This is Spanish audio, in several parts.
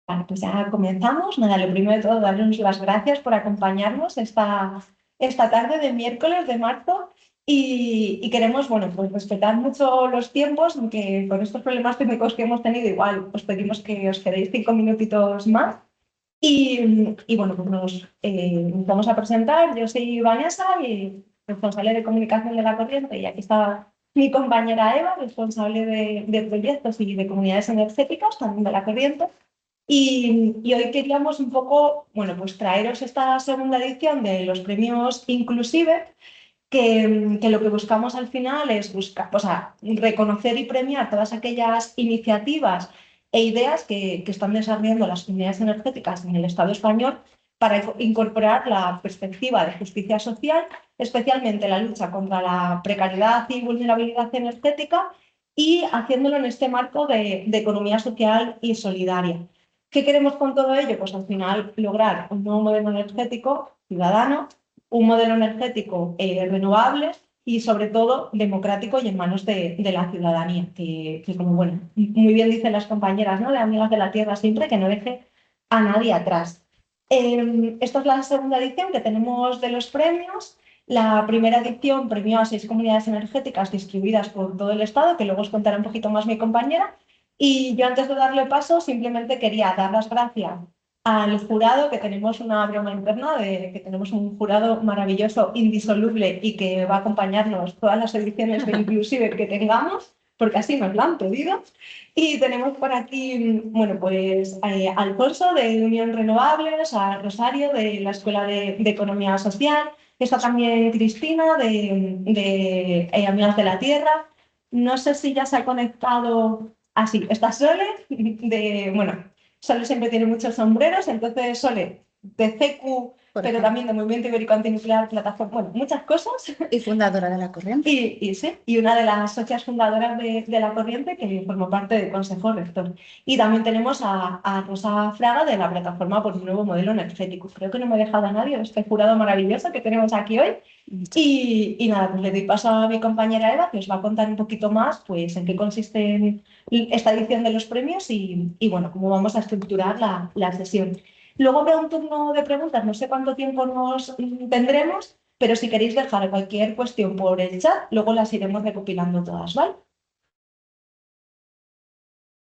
Vale, pues ya comenzamos. Nada, lo primero de todo, darles las gracias por acompañarnos esta tarde de miércoles de marzo y queremos, bueno, pues respetar mucho los tiempos, aunque con estos problemas técnicos que hemos tenido, igual os pedimos que os quedéis 5 minutitos más. Bueno, pues nos vamos a presentar. Yo soy Vanessa, y responsable de comunicación de La Corriente, y aquí está mi compañera Eva, responsable de proyectos y de comunidades energéticas, también de La Corriente. Y hoy queríamos un poco, bueno, pues traeros esta segunda edición de los premios Inclusive, que lo que buscamos al final es buscar, o sea, reconocer y premiar todas aquellas iniciativas e ideas que están desarrollando las comunidades energéticas en el Estado español para incorporar la perspectiva de justicia social, especialmente la lucha contra la precariedad y vulnerabilidad energética, y haciéndolo en este marco de economía social y solidaria. ¿Qué queremos con todo ello? Pues al final lograr un nuevo modelo energético ciudadano, un modelo energético renovable y sobre todo democrático y en manos de la ciudadanía, que como bueno, muy bien dicen las compañeras, ¿no?, de Amigas de la Tierra siempre, que no deje a nadie atrás. Esta es la segunda edición que tenemos de los premios. La primera edición premió a 6 comunidades energéticas distribuidas por todo el Estado, que luego os contará un poquito más mi compañera. Y yo, antes de darle paso, simplemente quería dar las gracias al jurado, que tenemos una broma interna de que tenemos un jurado maravilloso, indisoluble, y que va a acompañarnos todas las ediciones de Inclusive que tengamos, porque así nos lo han pedido. Y tenemos por aquí, bueno, pues a Alfonso de Unión Renovables, a Rosario de la Escuela de Economía Social, está también Cristina de Amigas de la Tierra. No sé si ya se ha conectado. Ah, sí, está Sole bueno, Sole siempre tiene muchos sombreros, entonces Sole de CECU, Por pero ejemplo, también de Movimiento Ibérico Antinuclear, plataforma, bueno, muchas cosas. y fundadora de La Corriente. Sí, una de las socias fundadoras de La Corriente, que formó parte del Consejo Rector. Y también tenemos a Rosa Fraga, de la Plataforma por un Nuevo Modelo Energético. Creo que no me he dejado a nadie, este jurado maravilloso que tenemos aquí hoy. Muchas Y nada, pues le doy paso a mi compañera Eva, que os va a contar un poquito más, pues, en qué consiste esta edición de los premios y bueno, cómo vamos a estructurar la sesión. Luego habrá un turno de preguntas, no sé cuánto tiempo nos tendremos, pero si queréis dejar cualquier cuestión por el chat, luego las iremos recopilando todas, ¿vale?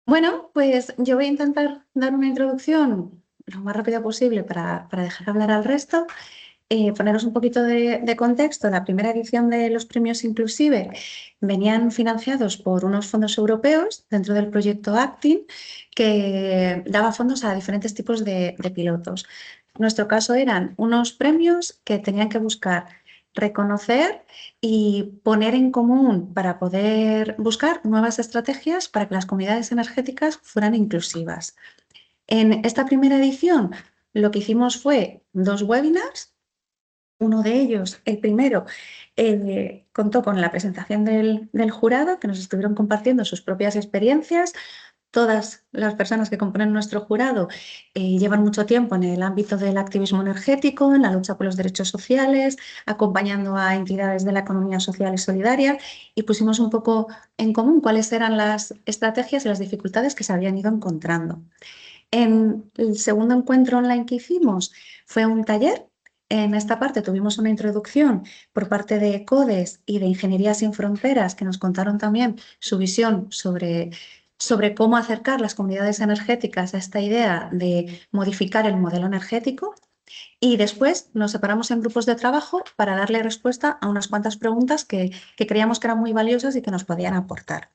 Bueno, pues yo voy a intentar dar una introducción lo más rápida posible para dejar hablar al resto. Poneros un poquito de contexto. La primera edición de los premios Inclusive venían financiados por unos fondos europeos dentro del proyecto Actin, que daba fondos a diferentes tipos de pilotos. En nuestro caso eran unos premios que tenían que buscar reconocer y poner en común para poder buscar nuevas estrategias para que las comunidades energéticas fueran inclusivas. En esta primera edición lo que hicimos fue 2 webinars. Uno de ellos, el primero, contó con la presentación del jurado, que nos estuvieron compartiendo sus propias experiencias. Todas las personas que componen nuestro jurado llevan mucho tiempo en el ámbito del activismo energético, en la lucha por los derechos sociales, acompañando a entidades de la economía social y solidaria, y pusimos un poco en común cuáles eran las estrategias y las dificultades que se habían ido encontrando. En el segundo encuentro online que hicimos fue un taller. En esta parte tuvimos una introducción por parte de CODES y de Ingeniería Sin Fronteras, que nos contaron también su visión sobre cómo acercar las comunidades energéticas a esta idea de modificar el modelo energético. Y después nos separamos en grupos de trabajo para darle respuesta a unas cuantas preguntas que creíamos que eran muy valiosas y que nos podían aportar.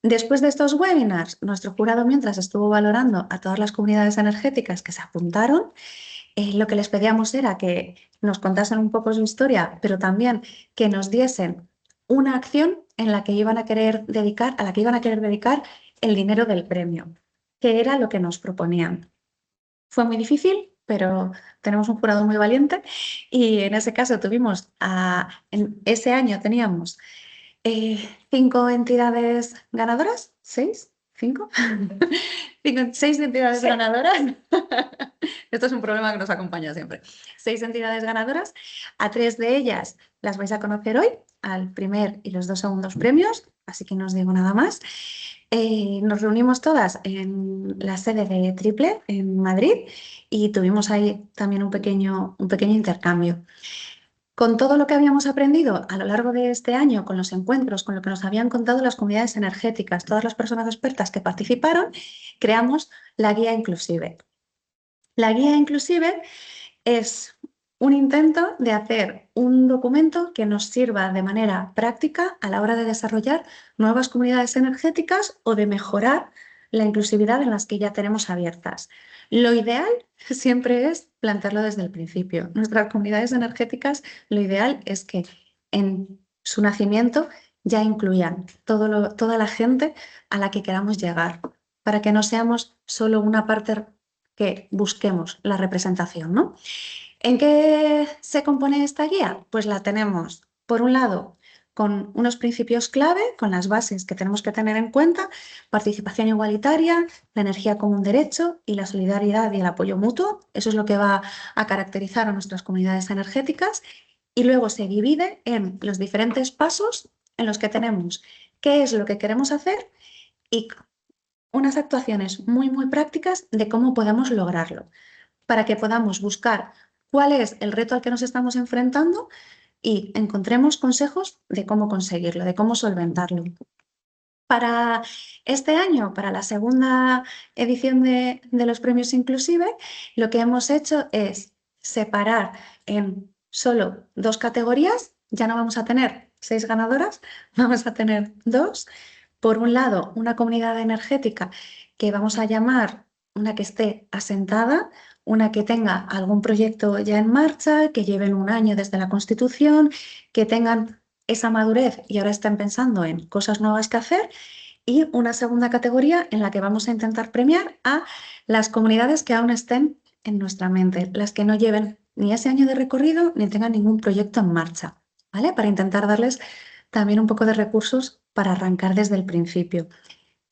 Después de estos webinars, nuestro jurado, mientras estuvo valorando a todas las comunidades energéticas que se apuntaron, lo que les pedíamos era que nos contasen un poco su historia, pero también que nos diesen una acción en la que iban a querer dedicar, a la que iban a querer dedicar el dinero del premio, que era lo que nos proponían. Fue muy difícil, pero tenemos un jurado muy valiente y en ese caso en ese año teníamos 5 entidades ganadoras, 6, 5, 6 entidades Sí. ganadoras. Esto es un problema que nos acompaña siempre. 6 entidades ganadoras. A 3 de ellas las vais a conocer hoy, al primer y los 2 segundos premios, así que no os digo nada más. Nos reunimos todas en la sede de Triple, en Madrid, y tuvimos ahí también un pequeño intercambio. Con todo lo que habíamos aprendido a lo largo de este año, con los encuentros, con lo que nos habían contado las comunidades energéticas, todas las personas expertas que participaron, creamos la guía inclusive. La guía inclusive es un intento de hacer un documento que nos sirva de manera práctica a la hora de desarrollar nuevas comunidades energéticas o de mejorar la inclusividad en las que ya tenemos abiertas. Lo ideal siempre es plantearlo desde el principio. Nuestras comunidades energéticas, lo ideal es que en su nacimiento ya incluyan toda la gente a la que queramos llegar, para que no seamos solo una parte que busquemos la representación, ¿no? ¿En qué se compone esta guía? Pues la tenemos, por un lado, con unos principios clave, con las bases que tenemos que tener en cuenta: participación igualitaria, la energía como un derecho y la solidaridad y el apoyo mutuo. Eso es lo que va a caracterizar a nuestras comunidades energéticas. Y luego se divide en los diferentes pasos en los que tenemos qué es lo que queremos hacer y unas actuaciones muy prácticas de cómo podemos lograrlo, para que podamos buscar cuál es el reto al que nos estamos enfrentando y encontremos consejos de cómo conseguirlo, de cómo solventarlo. Para este año, para la segunda edición de los premios Inclusive, lo que hemos hecho es separar en solo 2 categorías. Ya no vamos a tener 6 ganadoras, vamos a tener 2. Por un lado, una comunidad energética que vamos a llamar una que esté asentada, una que tenga algún proyecto ya en marcha, que lleven un año desde la Constitución, que tengan esa madurez y ahora estén pensando en cosas nuevas que hacer. Y una segunda categoría en la que vamos a intentar premiar a las comunidades que aún estén en nuestra mente, las que no lleven ni ese año de recorrido ni tengan ningún proyecto en marcha, ¿vale? Para intentar darles también un poco de recursos para arrancar desde el principio.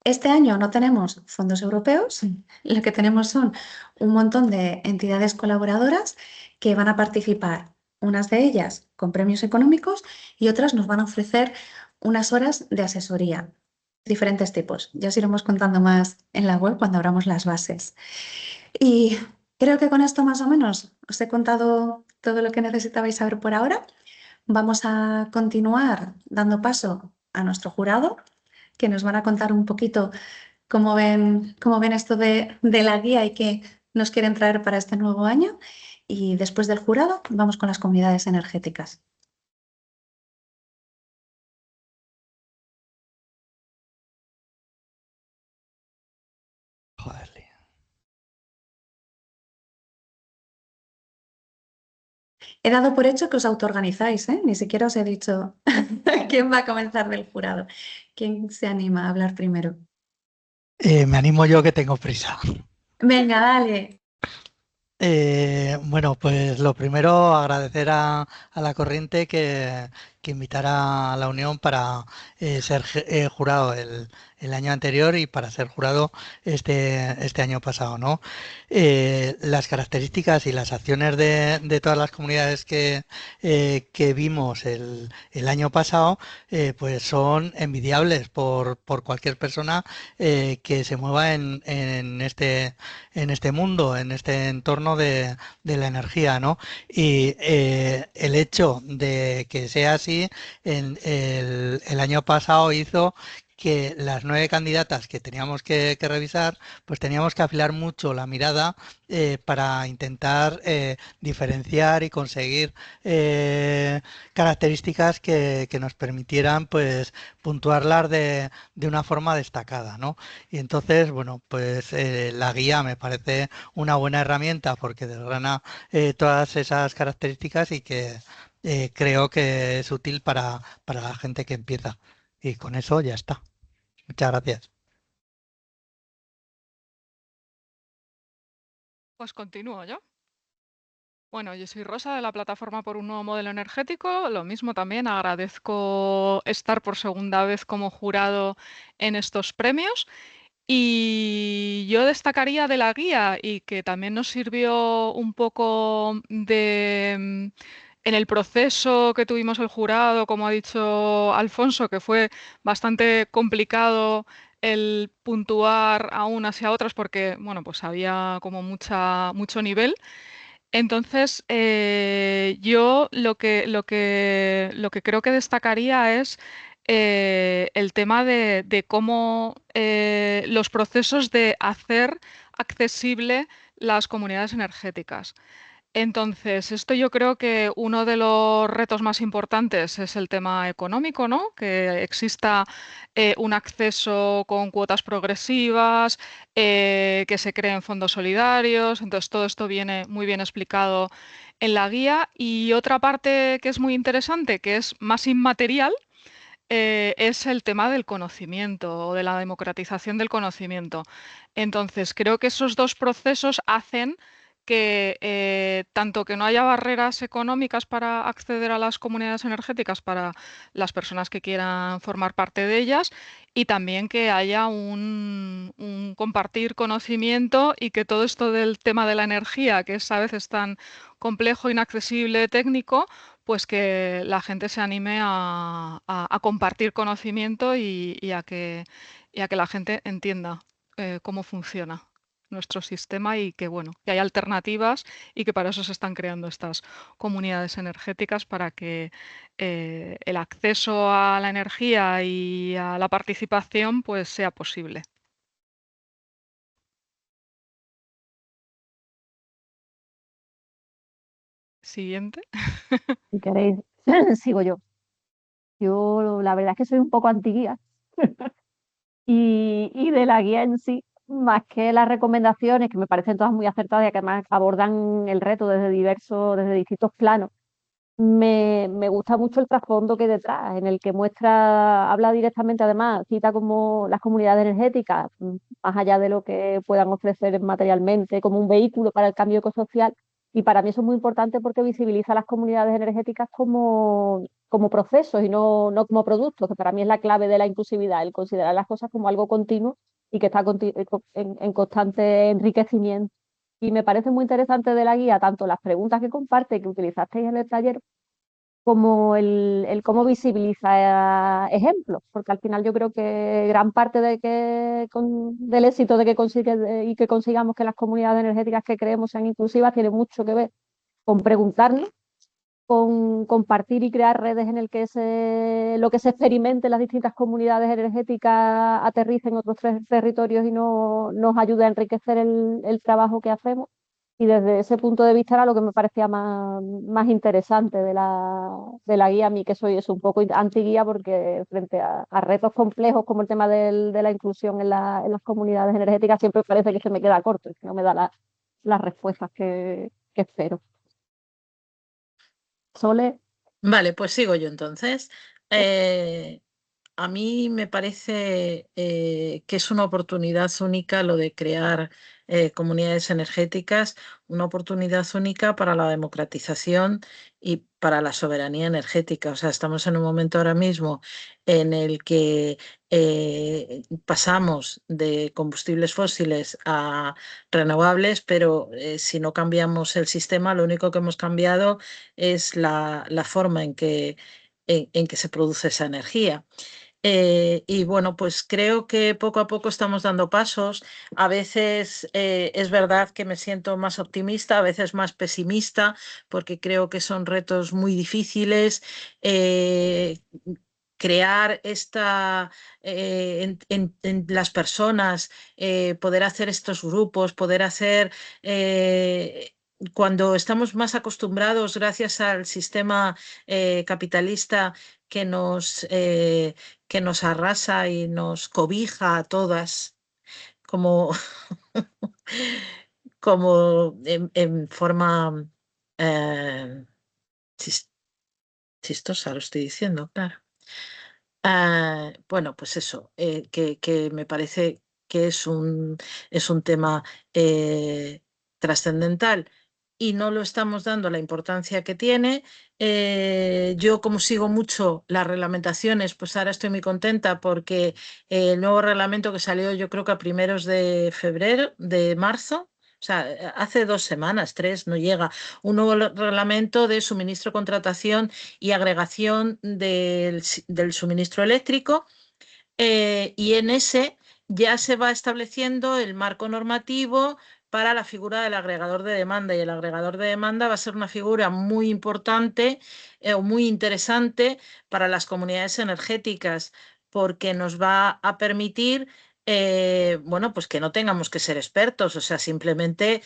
Este año no tenemos fondos europeos, lo que tenemos son un montón de entidades colaboradoras que van a participar, unas de ellas con premios económicos y otras nos van a ofrecer unas horas de asesoría, diferentes tipos. Ya os iremos contando más en la web cuando abramos las bases. Y creo que con esto más o menos os he contado todo lo que necesitabais saber por ahora. Vamos a continuar dando paso a nuestro jurado, que nos van a contar un poquito cómo ven esto de la guía y qué nos quieren traer para este nuevo año. Y después del jurado, vamos con las comunidades energéticas. Joder. He dado por hecho que os autoorganizáis, ¿eh? Ni siquiera os he dicho quién va a comenzar del jurado. ¿Quién se anima a hablar primero? Me animo yo que tengo prisa. Venga, dale. Bueno, pues lo primero, agradecer a la Corriente que invitara a la Unión para ser jurado el año anterior y para ser jurado este año pasado, ¿no? Las características y las acciones de todas las comunidades que vimos el año pasado, pues son envidiables por cualquier persona que se mueva en este mundo, en este entorno de la energía, ¿no? Y el hecho de que sea así, el año pasado hizo que las 9 candidatas que teníamos que revisar, pues teníamos que afilar mucho la mirada para intentar diferenciar y conseguir características que nos permitieran pues puntuarlas de una forma destacada, ¿no? Y entonces, bueno, pues la guía me parece una buena herramienta porque desgrana todas esas características y que creo que es útil para la gente que empieza. Y con eso ya está. Muchas gracias. Pues continúo yo. Bueno, yo soy Rosa de la Plataforma por un Nuevo Modelo Energético. Lo mismo también agradezco estar por segunda vez como jurado en estos premios. Y yo destacaría de la guía y que también nos sirvió un poco en el proceso que tuvimos el jurado, como ha dicho Alfonso, que fue bastante complicado el puntuar a unas y a otras porque, bueno, pues había como mucho nivel. Entonces, yo lo que creo que destacaría es el tema de cómo los procesos de hacer accesible las comunidades energéticas. Entonces, esto yo creo que uno de los retos más importantes es el tema económico, ¿no? Que exista un acceso con cuotas progresivas, que se creen fondos solidarios. Entonces, todo esto viene muy bien explicado en la guía. Y otra parte que es muy interesante, que es más inmaterial, es el tema del conocimiento o de la democratización del conocimiento. Entonces, creo que esos dos procesos hacen que tanto que no haya barreras económicas para acceder a las comunidades energéticas para las personas que quieran formar parte de ellas y también que haya un compartir conocimiento y que todo esto del tema de la energía, que es a veces tan complejo, inaccesible, técnico, pues que la gente se anime a compartir conocimiento y a que la gente entienda cómo funciona nuestro sistema y que, bueno, que hay alternativas y que para eso se están creando estas comunidades energéticas para que el acceso a la energía y a la participación pues sea posible. Siguiente. Si queréis, sigo yo. Yo la verdad es que soy un poco antiguía y de la guía en sí, más que las recomendaciones, que me parecen todas muy acertadas y que además abordan el reto desde distintos planos, me gusta mucho el trasfondo que hay detrás, en el que habla directamente, además, cita como las comunidades energéticas, más allá de lo que puedan ofrecer materialmente, como un vehículo para el cambio ecosocial. Y para mí eso es muy importante porque visibiliza a las comunidades energéticas como procesos y no como productos, que para mí es la clave de la inclusividad, el considerar las cosas como algo continuo y que está en constante enriquecimiento. Y me parece muy interesante de la guía, tanto las preguntas que comparte, que utilizasteis en el taller, como el cómo visibiliza ejemplos, porque al final yo creo que gran parte del éxito de y que consigamos que las comunidades energéticas que creemos sean inclusivas tiene mucho que ver con preguntarnos, con compartir y crear redes en el que lo que se experimente en las distintas comunidades energéticas aterrice en otros territorios y nos ayude a enriquecer el trabajo que hacemos. Y desde ese punto de vista era lo que me parecía más interesante de la guía, a mí que soy eso, un poco antiguía, porque frente a retos complejos como el tema de la inclusión en las comunidades energéticas siempre parece que se me queda corto y que no me da las respuestas que espero. Sole. Vale, pues sigo yo entonces. A mí me parece que es una oportunidad única lo de crear comunidades energéticas, una oportunidad única para la democratización y para la soberanía energética. O sea, estamos en un momento ahora mismo en el que pasamos de combustibles fósiles a renovables, pero si no cambiamos el sistema, lo único que hemos cambiado es la forma en que se produce esa energía. Y bueno, pues creo que poco a poco estamos dando pasos. A veces es verdad que me siento más optimista, a veces más pesimista, porque creo que son retos muy difíciles. Crear en las personas, poder hacer estos grupos, poder hacer... cuando estamos más acostumbrados, gracias al sistema capitalista que nos arrasa y nos cobija a todas como, como en forma chistosa, lo estoy diciendo, claro. Bueno, pues eso, que me parece que es un tema trascendental y no lo estamos dando la importancia que tiene. Yo, como sigo mucho las reglamentaciones, pues ahora estoy muy contenta porque el nuevo reglamento que salió, yo creo que a primeros de marzo, o sea, hace 2 semanas, 3, no llega, un nuevo reglamento de suministro, contratación y agregación del suministro eléctrico, y en ese ya se va estableciendo el marco normativo para la figura del agregador de demanda, y el agregador de demanda va a ser una figura muy importante o muy interesante para las comunidades energéticas, porque nos va a permitir bueno, pues que no tengamos que ser expertos, o sea, simplemente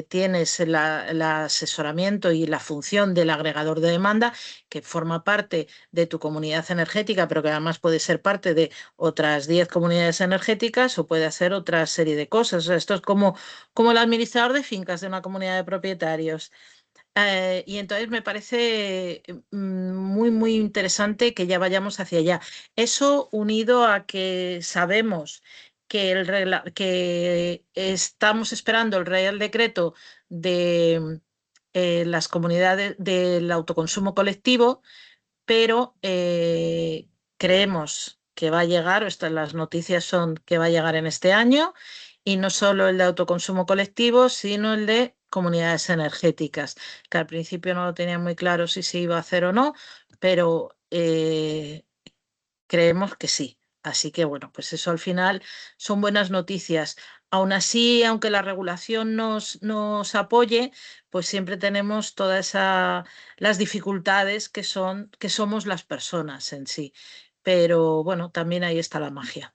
tienes el asesoramiento y la función del agregador de demanda, que forma parte de tu comunidad energética, pero que además puede ser parte de otras 10 comunidades energéticas o puede hacer otra serie de cosas. O sea, esto es como el administrador de fincas de una comunidad de propietarios. Y entonces me parece muy, muy interesante que ya vayamos hacia allá. Eso unido a que sabemos que estamos esperando el Real Decreto de las comunidades del autoconsumo colectivo, pero creemos que va a llegar, o las noticias son que va a llegar en este año, y no solo el de autoconsumo colectivo, sino el de comunidades energéticas, que al principio no lo tenía muy claro si se iba a hacer o no, pero creemos que sí. Así que bueno, pues eso al final son buenas noticias. Aún así, aunque la regulación nos apoye, pues siempre tenemos todas las dificultades que somos las personas en sí. Pero bueno, también ahí está la magia.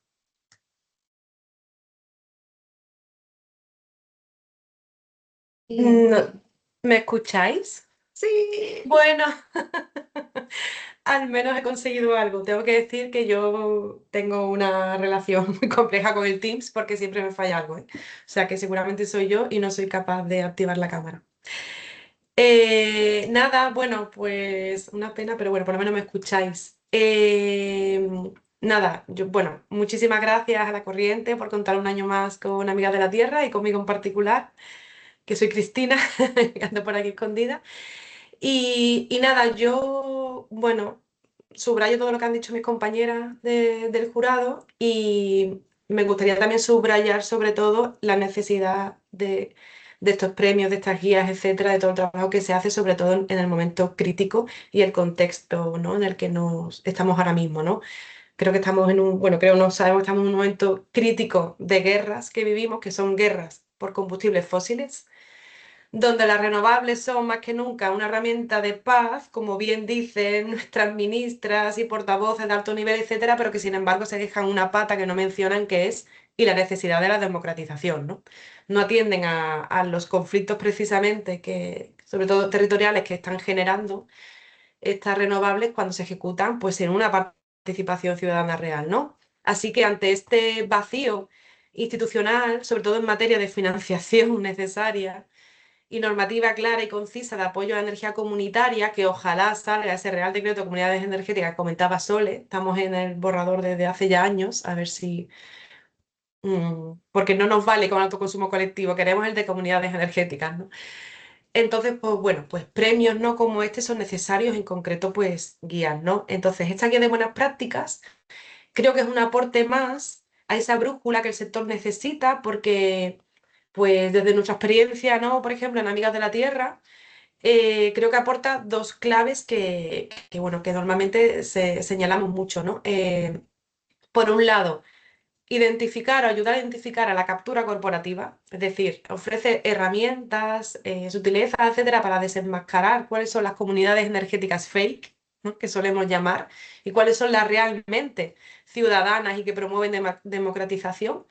¿Me escucháis? Sí. Bueno, al menos he conseguido algo. Tengo que decir que yo tengo una relación muy compleja con el Teams porque siempre me falla algo, ¿eh? O sea que seguramente soy yo y no soy capaz de activar la cámara. Nada, bueno, pues una pena, pero bueno, por lo menos me escucháis. Nada, bueno, muchísimas gracias a La Corriente por contar un año más con Amigas de la Tierra y conmigo en particular, que soy Cristina, que ando por aquí escondida. Y nada, yo, bueno, subrayo todo lo que han dicho mis compañeras del jurado y me gustaría también subrayar sobre todo la necesidad de estos premios, de estas guías, etcétera, de todo el trabajo que se hace, sobre todo en el momento crítico y el contexto, ¿no?, en el que nos estamos ahora mismo, ¿no? Creo que estamos bueno, creo no sabemos, estamos en un momento crítico de guerras que vivimos, que son guerras por combustibles fósiles, donde las renovables son más que nunca una herramienta de paz, como bien dicen nuestras ministras y portavoces de alto nivel, etcétera, pero que sin embargo se dejan una pata que no mencionan, que es y la necesidad de la democratización, ¿no? No atienden a los conflictos precisamente que, sobre todo territoriales, que están generando estas renovables cuando se ejecutan, pues sin una participación ciudadana real, ¿no? Así que ante este vacío institucional, sobre todo en materia de financiación necesaria y normativa clara y concisa de apoyo a la energía comunitaria, que ojalá salga ese Real Decreto de Comunidades Energéticas que comentaba Sole, estamos en el borrador desde hace ya años, a ver si... porque no nos vale con autoconsumo colectivo, queremos el de comunidades energéticas, ¿no? Entonces, pues bueno, pues premios no como este son necesarios, en concreto, pues guías, ¿no? Entonces, esta guía de buenas prácticas creo que es un aporte más a esa brújula que el sector necesita, porque, pues desde nuestra experiencia, ¿no? Por ejemplo, en Amigas de la Tierra, creo que aporta dos claves bueno, que normalmente señalamos mucho, ¿no? Por un lado, identificar o ayudar a identificar a la captura corporativa, es decir, ofrece herramientas, sutilezas, etcétera, para desenmascarar cuáles son las comunidades energéticas fake, ¿no?, que solemos llamar, y cuáles son las realmente ciudadanas y que promueven democratización.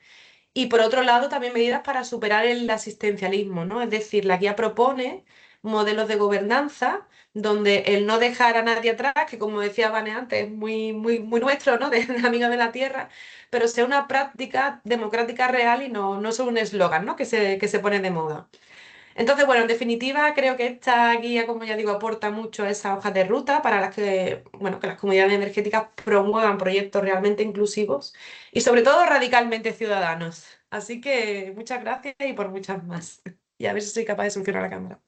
Y por otro lado, también medidas para superar el asistencialismo, ¿no? Es decir, la guía propone modelos de gobernanza donde el no dejar a nadie atrás, que como decía Vane antes, es muy, muy, muy nuestro, ¿no?, de Amiga de la Tierra, pero sea una práctica democrática real y no solo un eslogan, ¿no?, que se pone de moda. Entonces, bueno, en definitiva, creo que esta guía, como ya digo, aporta mucho a esas hojas de ruta para las que, bueno, que las comunidades energéticas promuevan proyectos realmente inclusivos y sobre todo radicalmente ciudadanos. Así que muchas gracias y por muchas más. Y a ver si soy capaz de solucionar la cámara.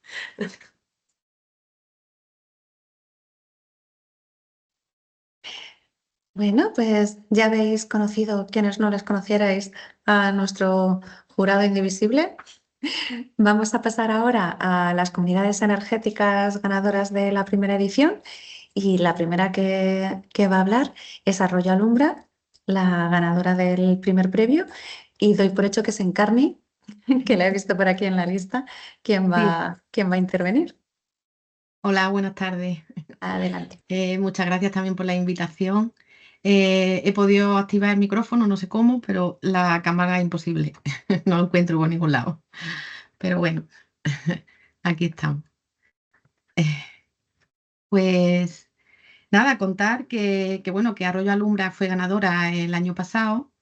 Bueno, pues ya habéis conocido, quienes no les conocierais, a nuestro jurado indivisible. Vamos a pasar ahora a las comunidades energéticas ganadoras de la primera edición y la primera que va a hablar es Arroyo Alumbra, la ganadora del primer premio y doy por hecho que es Encarni, que la he visto por aquí en la lista, quien Sí. va a intervenir. Hola, buenas tardes. Adelante. Muchas gracias también por la invitación. He podido activar el micrófono, no sé cómo, pero la cámara es imposible. No lo encuentro por ningún lado. Pero bueno, aquí estamos. Eh, Pues nada, contar bueno, que Arroyo Alumbra fue ganadora el año pasado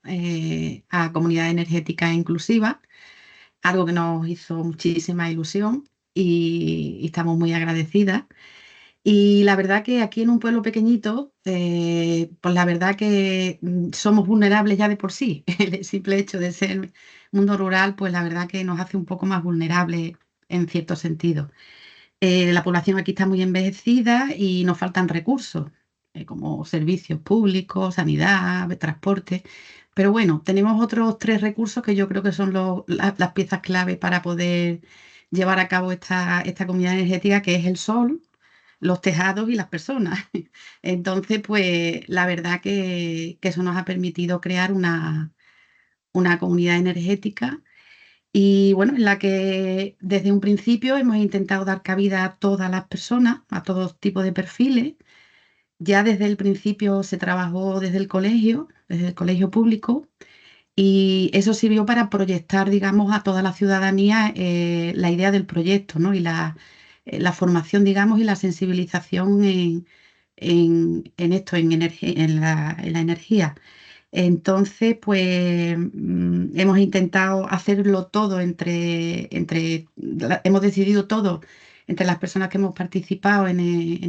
a Comunidad Energética Inclusiva, algo que nos hizo muchísima ilusión y estamos muy agradecidas. Y la verdad que aquí en un pueblo pequeñito, pues la verdad que somos vulnerables ya de por sí. El simple hecho de ser mundo rural, pues la verdad que nos hace un poco más vulnerables en cierto sentido. La población aquí está muy envejecida y nos faltan recursos, como servicios públicos, sanidad, transporte. Pero bueno, tenemos otros 3 recursos que yo creo que son las piezas clave para poder llevar a cabo esta comunidad energética, que es el sol, los tejados y las personas. Entonces, pues la verdad que eso nos ha permitido crear una comunidad energética y bueno, en la que desde un principio hemos intentado dar cabida a todas las personas, a todo tipo de perfiles. Ya desde el principio se trabajó desde el colegio público, y eso sirvió para proyectar, digamos, a toda la ciudadanía la idea del proyecto, ¿no? Y la formación, digamos, y la sensibilización en esto, en la energía. Entonces, pues hemos intentado hacerlo todo hemos decidido todo entre las personas que hemos participado en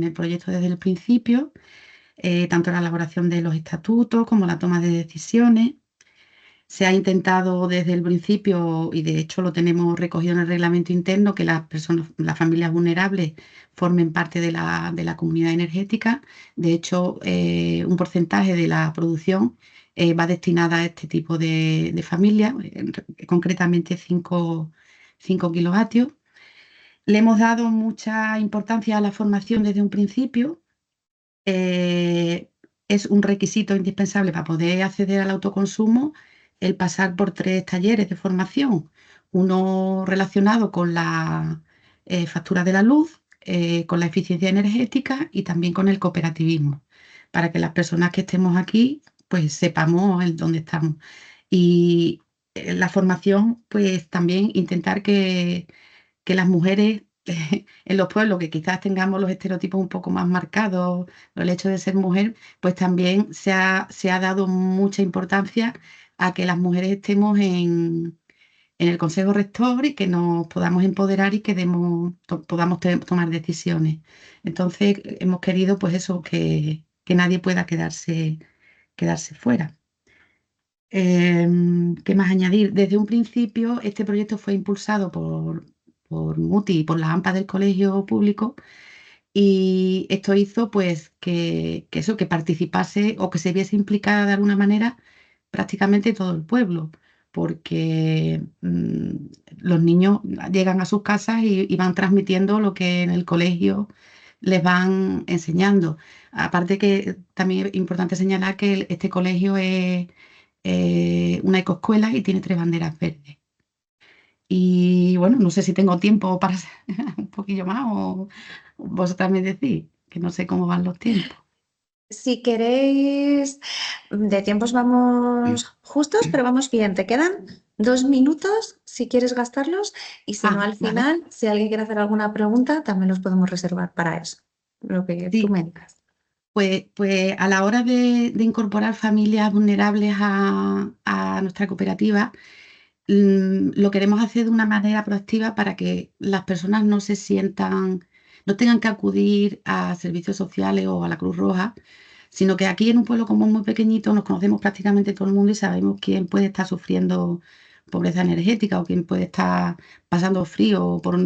el proyecto desde el principio, tanto la elaboración de los estatutos como la toma de decisiones. Se ha intentado desde el principio, y de hecho lo tenemos recogido en el reglamento interno, que las familias vulnerables formen parte de la comunidad energética. De hecho, un porcentaje de la producción va destinada a este tipo de familias, concretamente 5 kilovatios. Le hemos dado mucha importancia a la formación desde un principio. Es un requisito indispensable para poder acceder al autoconsumo el pasar por 3 talleres de formación, uno relacionado con la factura de la luz, con la eficiencia energética y también con el cooperativismo, para que las personas que estemos aquí pues sepamos en dónde estamos. Y la formación, pues también intentar que las mujeres en los pueblos, que quizás tengamos los estereotipos un poco más marcados, el hecho de ser mujer, pues también se ha dado mucha importancia a que las mujeres estemos en el Consejo Rector y que nos podamos empoderar y que podamos tomar decisiones. Entonces, hemos querido, pues eso, que nadie pueda quedarse fuera. ¿Qué más añadir? Desde un principio, este proyecto fue impulsado por MUTI y por la AMPA del colegio público, y esto hizo pues que participase o que se viese implicada de alguna manera prácticamente todo el pueblo, porque los niños llegan a sus casas y van transmitiendo lo que en el colegio les van enseñando. Aparte que también es importante señalar que este colegio es una ecoescuela y tiene 3 banderas verdes. Y bueno, no sé si tengo tiempo para un poquillo más, o vosotras me decís, que no sé cómo van los tiempos. Si queréis, de tiempos vamos justos, pero vamos bien. Te quedan 2 minutos si quieres gastarlos, y si no, al Vale. final, si alguien quiere hacer alguna pregunta, también los podemos reservar para eso. Lo que tú Sí, me digas. pues a la hora de incorporar familias vulnerables a nuestra cooperativa, lo queremos hacer de una manera proactiva para que las personas no tengan que acudir a servicios sociales o a la Cruz Roja, sino que aquí en un pueblo como muy pequeñito nos conocemos prácticamente todo el mundo y sabemos quién puede estar sufriendo pobreza energética o quién puede estar pasando frío por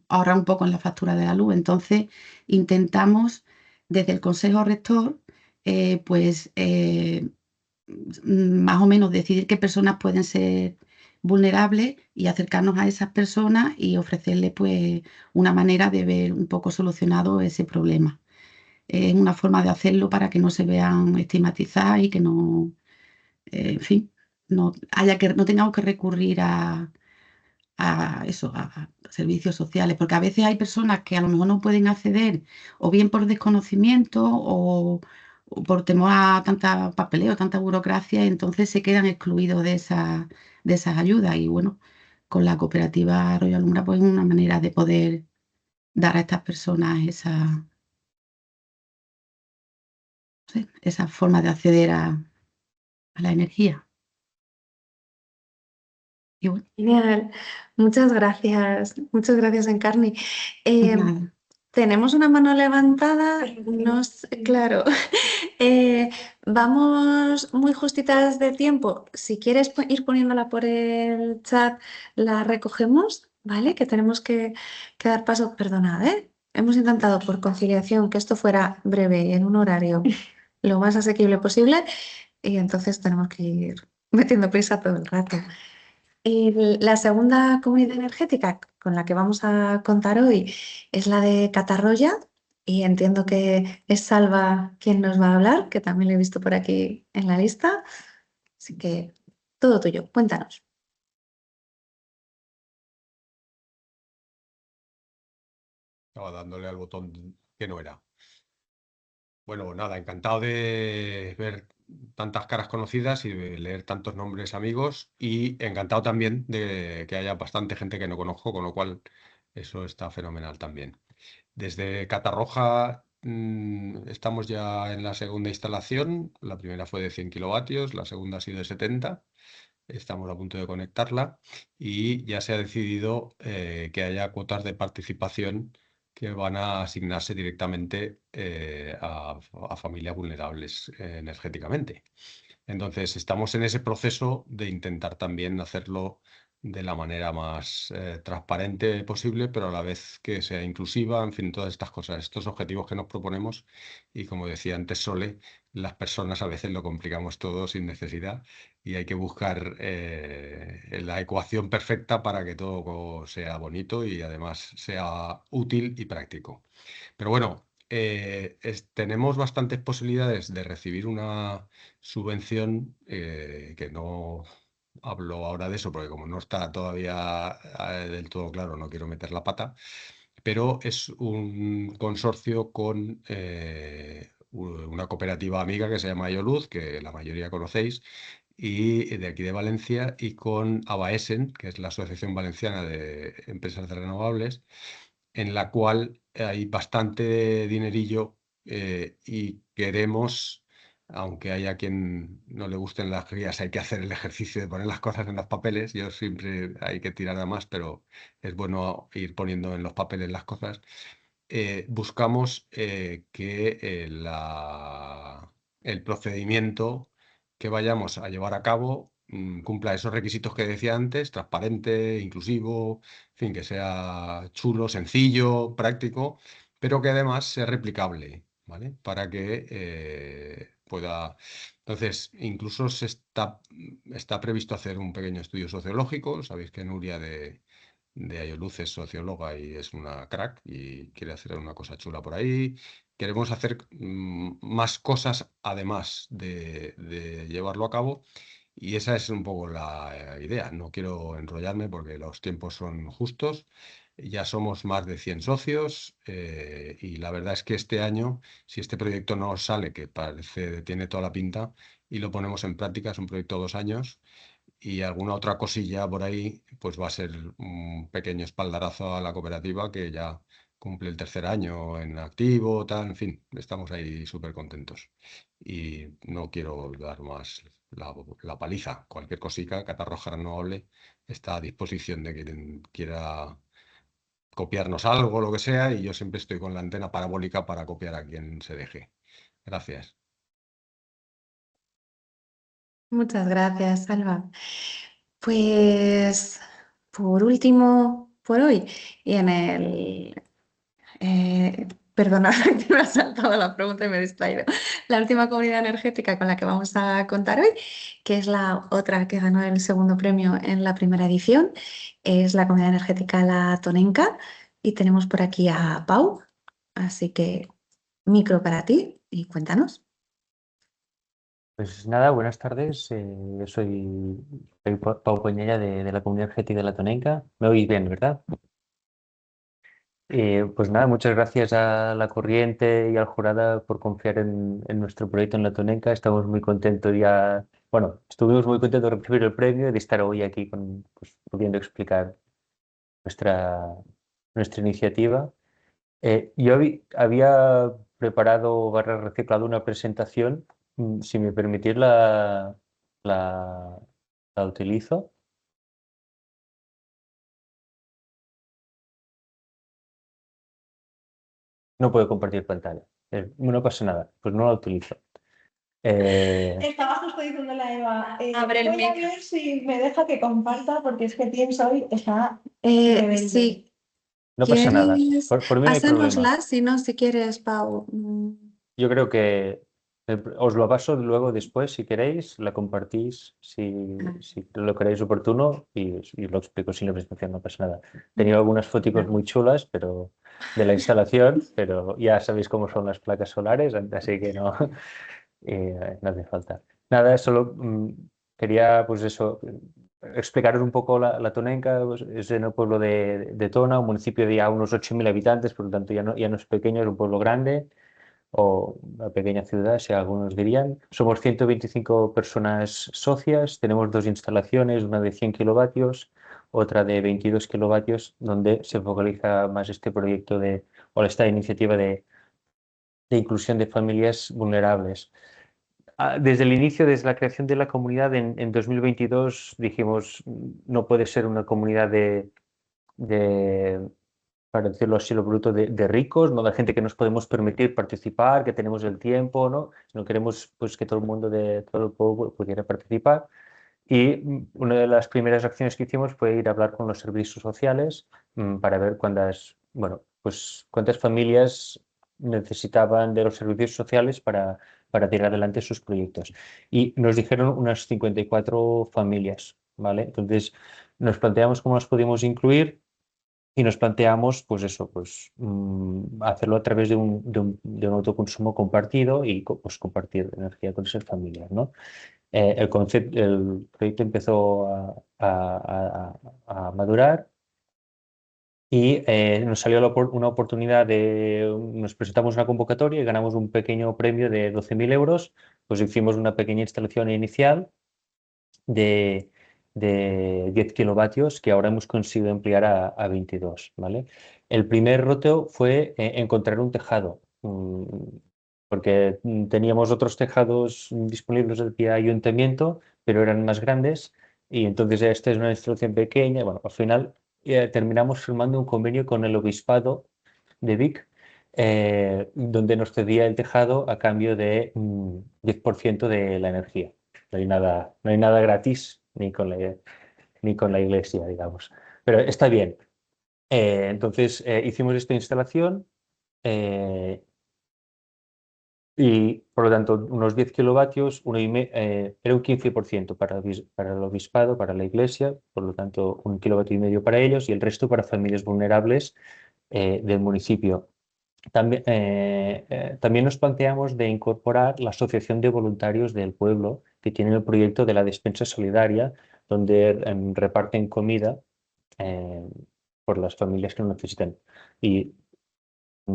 ahorrar un poco en la factura de la luz. Entonces, intentamos desde el Consejo Rector, pues más o menos decidir qué personas pueden ser vulnerables y acercarnos a esas personas y ofrecerles pues una manera de ver un poco solucionado ese problema. es una forma de hacerlo para que no se vean estigmatizadas y que no, en fin, no tengamos que recurrir a eso, a servicios sociales, porque a veces hay personas que a lo mejor no pueden acceder, o bien por desconocimiento o por temor a tanta papeleo, tanta burocracia, y entonces se quedan excluidos de esas ayudas. Y bueno, con la cooperativa Arroyo Alumbra, pues es una manera de poder dar a estas personas esa forma de acceder a la energía. Y bueno, Genial. Muchas gracias, Encarni. nada. Tenemos una mano levantada, claro. Vamos muy justitas de tiempo. Si quieres ir poniéndola por el chat, la recogemos, ¿vale? Que tenemos que dar paso. Perdonad, ¿eh? Hemos intentado por conciliación que esto fuera breve y en un horario lo más asequible posible, y entonces tenemos que ir metiendo prisa todo el rato. La segunda comunidad energética con la que vamos a contar hoy es la de Catarroya, y entiendo que es Salva quien nos va a hablar, que también lo he visto por aquí en la lista. Así que todo tuyo, cuéntanos. Estaba dándole al botón que no era. Bueno, nada, encantado de ver tantas caras conocidas y de leer tantos nombres amigos, y encantado también de que haya bastante gente que no conozco, con lo cual eso está fenomenal también. Desde Catarroja estamos ya en la segunda instalación. La primera fue de 100 kilovatios, la segunda ha sido de 70. Estamos a punto de conectarla y ya se ha decidido que haya cuotas de participación que van a asignarse directamente a familias vulnerables energéticamente. Entonces, estamos en ese proceso de intentar también hacerlo de la manera más transparente posible, pero a la vez que sea inclusiva, en fin, todas estas cosas, estos objetivos que nos proponemos. Y como decía antes Sole, las personas a veces lo complicamos todo sin necesidad y hay que buscar la ecuación perfecta para que todo sea bonito y además sea útil y práctico. Pero bueno, tenemos bastantes posibilidades de recibir una subvención, que no hablo ahora de eso porque como no está todavía del todo claro, no quiero meter la pata, pero es un consorcio con una cooperativa amiga que se llama Ioluz, que la mayoría conocéis, y de aquí de Valencia, y con ABAESEN, que es la Asociación Valenciana de Empresas de Renovables, en la cual hay bastante dinerillo, y queremos, aunque haya quien no le gusten las guías, hay que hacer el ejercicio de poner las cosas en los papeles. Yo siempre hay que tirar a más, pero es bueno ir poniendo en los papeles las cosas. Buscamos que el procedimiento que vayamos a llevar a cabo cumpla esos requisitos que decía antes: transparente, inclusivo, en fin, que sea chulo, sencillo, práctico, pero que además sea replicable, ¿vale? Para que pueda... Entonces, incluso está previsto hacer un pequeño estudio sociológico. Sabéis que Nuria de Ayoluz es socióloga y es una crack y quiere hacer una cosa chula por ahí. Queremos hacer más cosas además de llevarlo a cabo, y esa es un poco la idea. No quiero enrollarme porque los tiempos son justos. Ya somos más de 100 socios, y la verdad es que este año, si este proyecto no sale, que parece tiene toda la pinta, y lo ponemos en práctica, es un proyecto de 2 años, y alguna otra cosilla por ahí, pues va a ser un pequeño espaldarazo a la cooperativa, que ya cumple el 3er año en activo, tal, en fin, estamos ahí súper contentos. Y no quiero dar más la paliza. Cualquier cosica, Catarroja Renovable está a disposición de quien quiera copiarnos algo, lo que sea, y yo siempre estoy con la antena parabólica para copiar a quien se deje. Gracias. Muchas gracias, Salva. Pues por último, por hoy, y en el... perdona, que me ha saltado la pregunta y me he distraído. La última comunidad energética con la que vamos a contar hoy, que es la otra que ganó el segundo premio en la primera edición, es la comunidad energética La Tonenca, y tenemos por aquí a Pau, así que Micro para ti y cuéntanos. Pues nada, buenas tardes. Yo soy Pau Peñella de la Comunidad Energética de la Tonenca. Me oís bien, ¿verdad? Pues nada, muchas gracias a la Corriente y al Jurada por confiar en nuestro proyecto en la Tonenca. Estamos muy contentos ya, bueno, estuvimos muy contentos de recibir el premio y de estar hoy aquí pues, pudiendo explicar nuestra, nuestra iniciativa. Yo había preparado, reciclado una presentación. Si me permitís la, la utilizo. No puedo compartir pantalla. No pasa nada, pues no la utilizo. Estaba justo diciéndole a Eva, Abre el voy a micro. ver si me deja que comparta porque es que Teams hoy está Sí, No pasa nada. ¿quieres Por mí no hay problema. pasárnosla? Si no, si quieres, Pau. Yo creo que os lo paso luego después si queréis, la compartís si lo queréis oportuno y lo explico sin la presentación, no pasa nada. Tenía algunas fotos muy chulas de la instalación, pero ya sabéis cómo son las placas solares, así que no, no hace falta. Nada, solo quería pues eso, explicaros un poco la Tonenca. Pues, es en el pueblo de Tona, un municipio de ya unos 8.000 habitantes, por lo tanto ya no es pequeño, es un pueblo grande o una pequeña ciudad, si algunos dirían. Somos 125 personas socias, tenemos dos instalaciones, una de 100 kilovatios, otra de 22 kilovatios, donde se focaliza más este proyecto o esta iniciativa de inclusión de familias vulnerables. Desde el inicio, desde la creación de la comunidad en 2022, dijimos, no puede ser una comunidad de para decirlo así, lo bruto, de ricos, no de gente que nos podemos permitir participar, que tenemos el tiempo, ¿no? Sino queremos pues, que todo el mundo de todo el pueblo pudiera participar. Y una de las primeras acciones que hicimos fue ir a hablar con los servicios sociales para ver cuántas familias necesitaban de los servicios sociales para tirar adelante sus proyectos. Y nos dijeron unas 54 familias, ¿vale? Entonces nos planteamos cómo las podíamos incluir y nos planteamos, pues eso, hacerlo a través de un autoconsumo compartido y pues, compartir energía con esas familias, ¿no? El proyecto empezó a madurar y nos salió una oportunidad nos presentamos una convocatoria y ganamos un pequeño premio de 12.000 euros, pues hicimos una pequeña instalación inicial de 10 kilovatios que ahora hemos conseguido ampliar a 22, ¿vale? El primer reto fue encontrar un tejado, porque teníamos otros tejados disponibles del ayuntamiento, pero eran más grandes y entonces esta es una instalación pequeña. Bueno, al final terminamos firmando un convenio con el Obispado de Vic, donde nos cedía el tejado a cambio de 10% de la energía. No hay nada gratis ni con la iglesia, digamos. Pero está bien. Entonces hicimos esta instalación y por lo tanto unos 10 kilovatios, era un 15% para el obispado, para la iglesia, por lo tanto 1,5 kilovatios para ellos y el resto para familias vulnerables del municipio. También nos planteamos de incorporar la Asociación de Voluntarios del Pueblo, que tiene el proyecto de la despensa solidaria, donde reparten comida eh, por las familias que lo necesitan. Y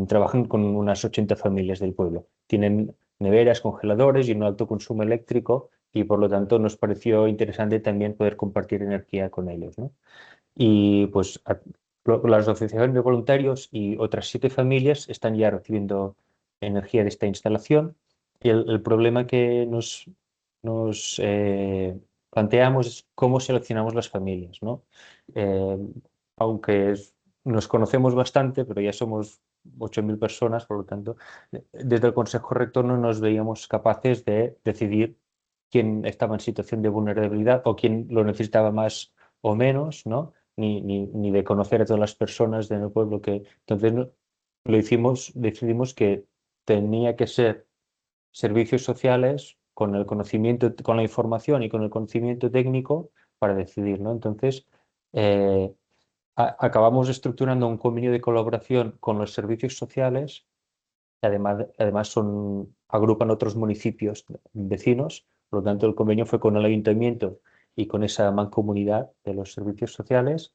trabajan con unas 80 familias del pueblo. Tienen neveras, congeladores y un alto consumo eléctrico y por lo tanto nos pareció interesante también poder compartir energía con ellos, ¿no? Y pues la asociación de voluntarios y otras 7 familias están ya recibiendo energía de esta instalación. Y el problema que nos planteamos es cómo seleccionamos las familias, ¿no? Eh, aunque nos conocemos bastante, pero ya somos 8.000 personas, por lo tanto, desde el Consejo Rector no nos veíamos capaces de decidir quién estaba en situación de vulnerabilidad o quién lo necesitaba más o menos, ¿no? Ni de conocer a todas las personas del pueblo que... Entonces decidimos que tenía que ser servicios sociales con el conocimiento, con la información y con el conocimiento técnico para decidir, ¿no? Entonces, acabamos estructurando un convenio de colaboración con los servicios sociales Además agrupan otros municipios vecinos, por lo tanto el convenio fue con el ayuntamiento y con esa mancomunidad de los servicios sociales.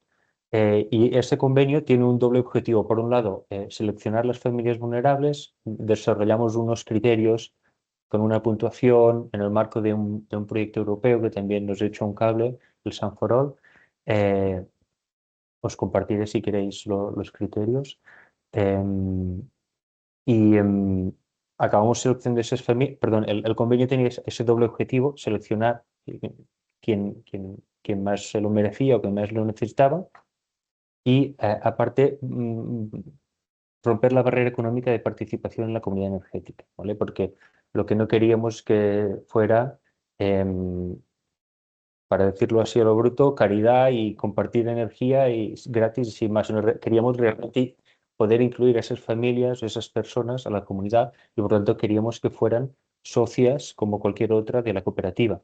Y ese convenio tiene un doble objetivo. Por un lado, seleccionar las familias vulnerables. Desarrollamos unos criterios con una puntuación en el marco de un proyecto europeo que también nos echa un cable, el San for All. Os compartiré si queréis los criterios. Y acabamos seleccionando esas familias. Perdón, el convenio tenía ese doble objetivo: seleccionar quien más se lo merecía o quien más lo necesitaba. Y aparte, romper la barrera económica de participación en la comunidad energética, ¿vale? Porque lo que no queríamos que fuera, para decirlo así a lo bruto, caridad y compartir energía y gratis y más. Queríamos realmente poder incluir a esas familias, a esas personas, a la comunidad, y por lo tanto queríamos que fueran socias como cualquier otra de la cooperativa.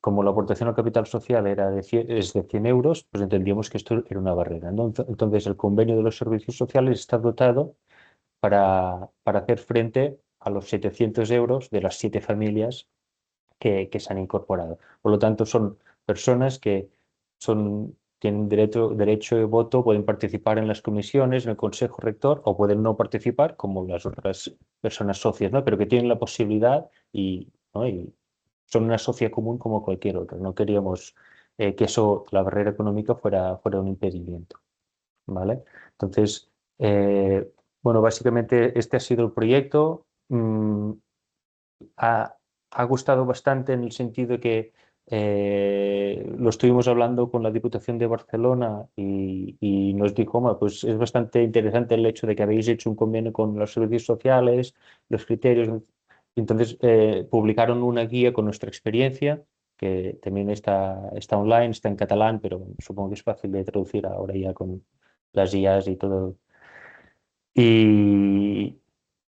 Como la aportación al capital social es de 100 euros, pues entendíamos que esto era una barrera, ¿no? Entonces el convenio de los servicios sociales está dotado para hacer frente a los 700 euros de las 7 familias que se han incorporado. Por lo tanto, son personas que tienen derecho de voto, pueden participar en las comisiones, en el consejo rector, o pueden no participar como las otras personas socias, ¿no? Pero que tienen la posibilidad ¿no? y son una socia común como cualquier otra. No queríamos que la barrera económica fuera un impedimento, ¿vale? Entonces, bueno, básicamente este ha sido el proyecto. Ha gustado bastante en el sentido de que lo estuvimos hablando con la Diputación de Barcelona y nos dijo: pues es bastante interesante el hecho de que habéis hecho un convenio con los servicios sociales, los criterios. Entonces publicaron una guía con nuestra experiencia, que también está online, está en catalán, pero supongo que es fácil de traducir ahora ya con las guías y todo. Y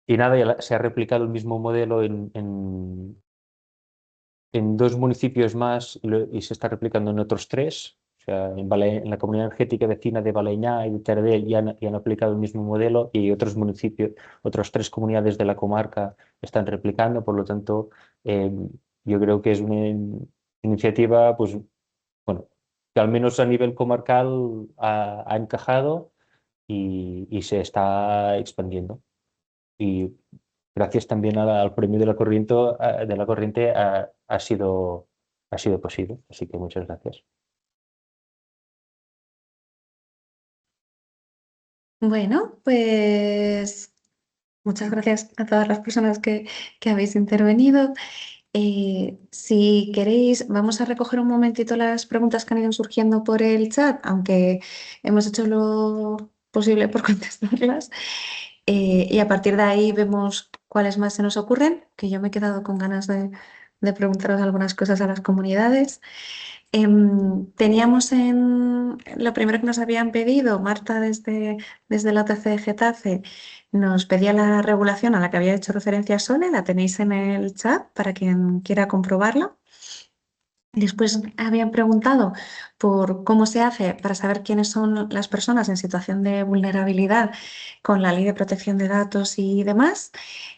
nada, ya se ha replicado el mismo modelo en 2 municipios más y se está replicando en otros 3. O sea, en la comunidad energética vecina de Baleñá y de Taradell ya han aplicado el mismo modelo, y otros municipios, otras 3 comunidades de la comarca están replicando. Por lo tanto, yo creo que es una iniciativa, pues, bueno, que al menos a nivel comarcal ha encajado y se está expandiendo. Y gracias también al premio de la corriente ha sido posible. Así que muchas gracias. Bueno, pues muchas gracias a todas las personas que habéis intervenido. Si queréis, vamos a recoger un momentito las preguntas que han ido surgiendo por el chat, aunque hemos hecho lo posible por contestarlas. Y a partir de ahí vemos cuáles más se nos ocurren, que yo me he quedado con ganas de preguntaros algunas cosas a las comunidades. Teníamos lo primero que nos habían pedido, Marta desde la OTC de Getafe, nos pedía la regulación a la que había hecho referencia Sole, la tenéis en el chat para quien quiera comprobarla. Después habían preguntado por cómo se hace para saber quiénes son las personas en situación de vulnerabilidad con la Ley de Protección de Datos y demás.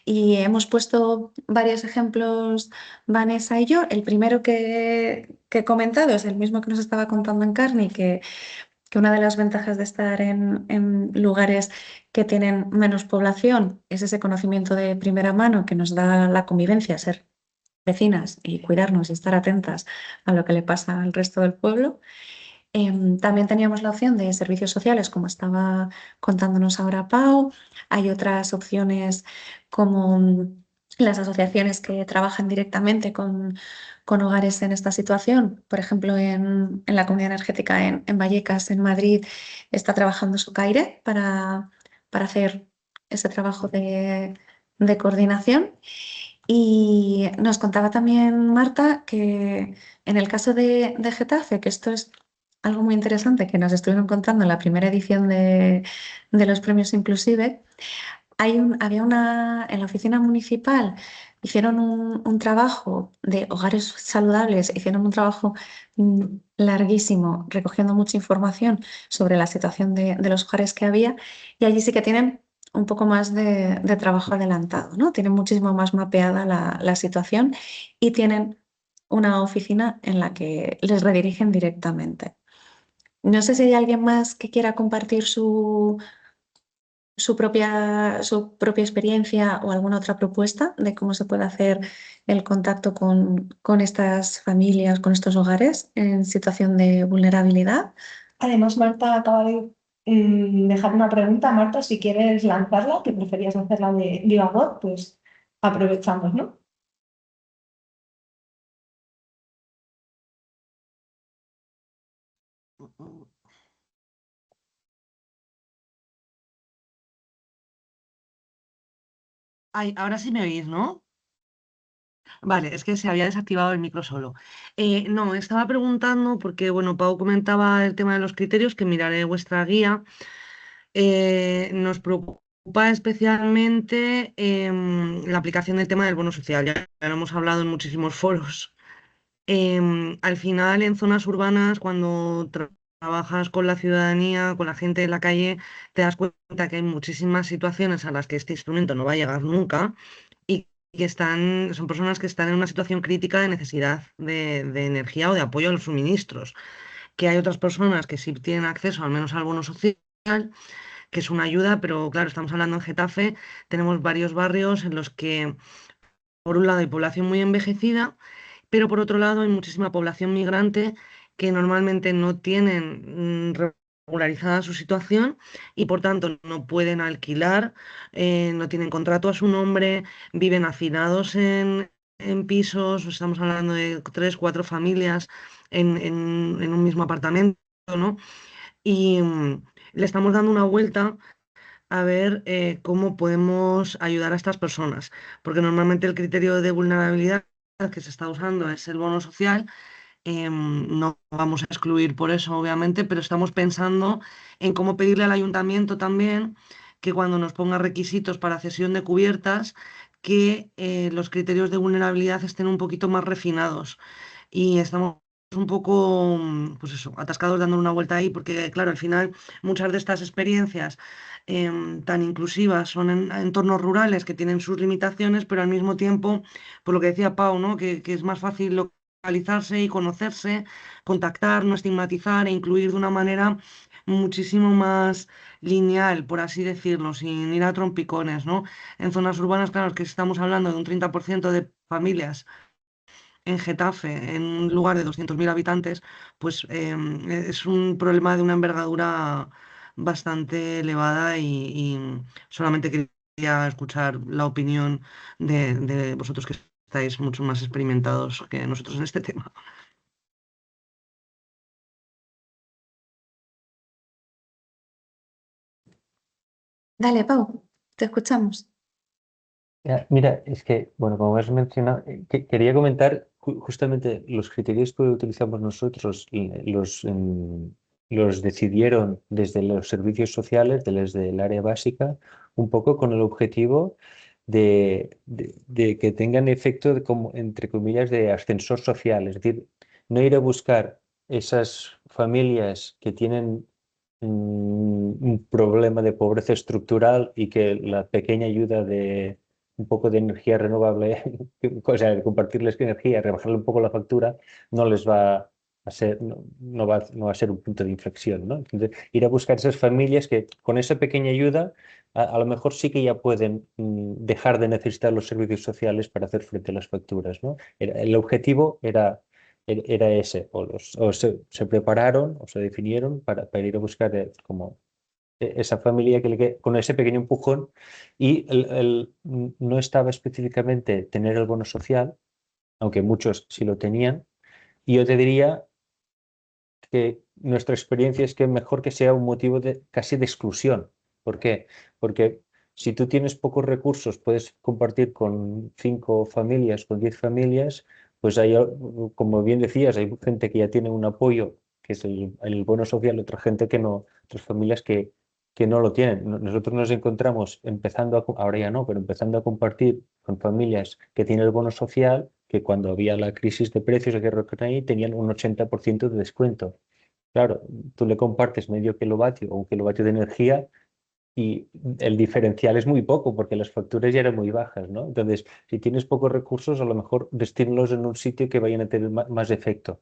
Y hemos puesto varios ejemplos, Vanessa y yo. El primero que he comentado es el mismo que nos estaba contando Encarni, que una de las ventajas de estar en lugares que tienen menos población es ese conocimiento de primera mano que nos da la convivencia, ser vecinas y cuidarnos y estar atentas a lo que le pasa al resto del pueblo. También teníamos la opción de servicios sociales, como estaba contándonos ahora Pau. Hay otras opciones como las asociaciones que trabajan directamente con hogares en esta situación. Por ejemplo, en la comunidad energética en Vallecas, en Madrid, está trabajando Socaire para hacer ese trabajo de coordinación. Y nos contaba también Marta que en el caso de Getafe, que esto es algo muy interesante que nos estuvieron contando en la primera edición de los premios Inclusive, había en la oficina municipal hicieron un trabajo de hogares saludables, hicieron un trabajo larguísimo recogiendo mucha información sobre la situación de los hogares que había, y allí sí que tienen un poco más de trabajo adelantado, ¿no? Tienen muchísimo más mapeada la situación y tienen una oficina en la que les redirigen directamente. No sé si hay alguien más que quiera compartir su propia experiencia o alguna otra propuesta de cómo se puede hacer el contacto con estas familias, con estos hogares en situación de vulnerabilidad. Además, Marta acaba de dejar una pregunta. Marta, si quieres lanzarla, que preferías hacerla de viva voz, pues aprovechamos, ¿no? Ay, ahora sí me oís, ¿no? Vale, es que se había desactivado el micro solo. No, estaba preguntando porque, bueno, Pau comentaba el tema de los criterios, que miraré vuestra guía. Nos preocupa especialmente la aplicación del tema del bono social. Ya lo hemos hablado en muchísimos foros. Al final, en zonas urbanas, cuando trabajas con la ciudadanía, con la gente de la calle, te das cuenta que hay muchísimas situaciones a las que este instrumento no va a llegar nunca y que son personas que están en una situación crítica de necesidad de energía o de apoyo a los suministros. Que hay otras personas que sí tienen acceso al menos al bono social, que es una ayuda, pero claro, estamos hablando en Getafe, tenemos varios barrios en los que, por un lado, hay población muy envejecida, pero por otro lado hay muchísima población migrante que normalmente no tienen regularizada su situación y por tanto no pueden alquilar, no tienen contrato a su nombre, viven hacinados en pisos, estamos hablando de 3, 4 familias en un mismo apartamento, ¿no? Y le estamos dando una vuelta a ver cómo podemos ayudar a estas personas, porque normalmente el criterio de vulnerabilidad que se está usando es el bono social. No vamos a excluir por eso, obviamente, pero estamos pensando en cómo pedirle al ayuntamiento también que cuando nos ponga requisitos para cesión de cubiertas, que los criterios de vulnerabilidad estén un poquito más refinados. Y estamos un poco, pues eso, atascados dando una vuelta ahí, porque claro, al final muchas de estas experiencias tan inclusivas son en entornos rurales que tienen sus limitaciones, pero al mismo tiempo, por lo que decía Pau, ¿no? Que es más fácil localizarse y conocerse, contactar, no estigmatizar e incluir de una manera muchísimo más lineal, por así decirlo, sin ir a trompicones, ¿no? En zonas urbanas, claro, es que estamos hablando de un 30% de familias en Getafe, en un lugar de 200.000 habitantes, pues es un problema de una envergadura bastante elevada y solamente quería escuchar la opinión de vosotros que estáis mucho más experimentados que nosotros en este tema. Dale, Pau, te escuchamos. Ya, mira, es que, bueno, como has mencionado, quería comentar justamente los criterios que utilizamos nosotros, los decidieron desde los servicios sociales, desde el área básica, un poco con el objetivo de que tengan efecto, como, entre comillas, de ascensor social, es decir, no ir a buscar esas familias que tienen un problema de pobreza estructural y que la pequeña ayuda de un poco de energía renovable, o sea, de compartirles energía, rebajarle un poco la factura, no les va a ser, no va a ser un punto de inflexión, ¿no? Entonces, ir a buscar esas familias que con esa pequeña ayuda a lo mejor sí que ya pueden dejar de necesitar los servicios sociales para hacer frente a las facturas, ¿no? El objetivo era ese, o se prepararon o se definieron para ir a buscar como esa familia con ese pequeño empujón y no estaba específicamente tener el bono social, aunque muchos sí lo tenían, y yo te diría que nuestra experiencia es que mejor que sea un motivo casi de exclusión. ¿Por qué? Porque si tú tienes pocos recursos, puedes compartir con 5 familias, con 10 familias, pues hay, como bien decías, hay gente que ya tiene un apoyo, que es el bono social, otra gente que no, otras familias que no lo tienen. Nosotros nos encontramos ahora ya no, pero empezando a compartir con familias que tienen el bono social, que cuando había la crisis de precios de guerra tenían un 80% de descuento. Claro, tú le compartes medio kilovatio o un kilovatio de energía y el diferencial es muy poco porque las facturas ya eran muy bajas, ¿no? Entonces, si tienes pocos recursos, a lo mejor destínlos en un sitio que vayan a tener más efecto,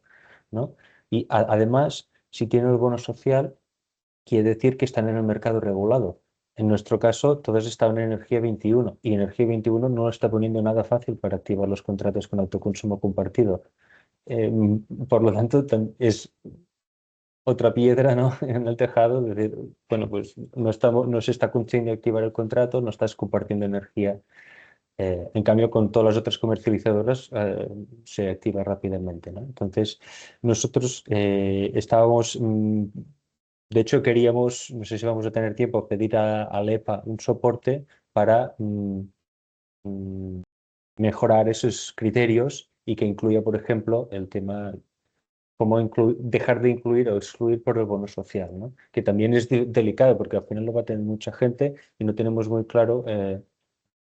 ¿no? Y además, si tienes el bono social, quiere decir que están en el mercado regulado. En nuestro caso, todos estaban en Energía 21 y Energía 21 no está poniendo nada fácil para activar los contratos con autoconsumo compartido. Por lo tanto, es otra piedra, ¿no? en el tejado, es decir, bueno, pues no se está consiguiendo activar el contrato, no estás compartiendo energía. En cambio, con todas las otras comercializadoras se activa rápidamente, ¿no? Entonces, nosotros estábamos, de hecho, queríamos, no sé si vamos a tener tiempo, pedir al EPA un soporte para mejorar esos criterios y que incluya, por ejemplo, el tema cómo dejar de incluir o excluir por el bono social, ¿no? Que también es delicado porque al final lo va a tener mucha gente y no tenemos muy claro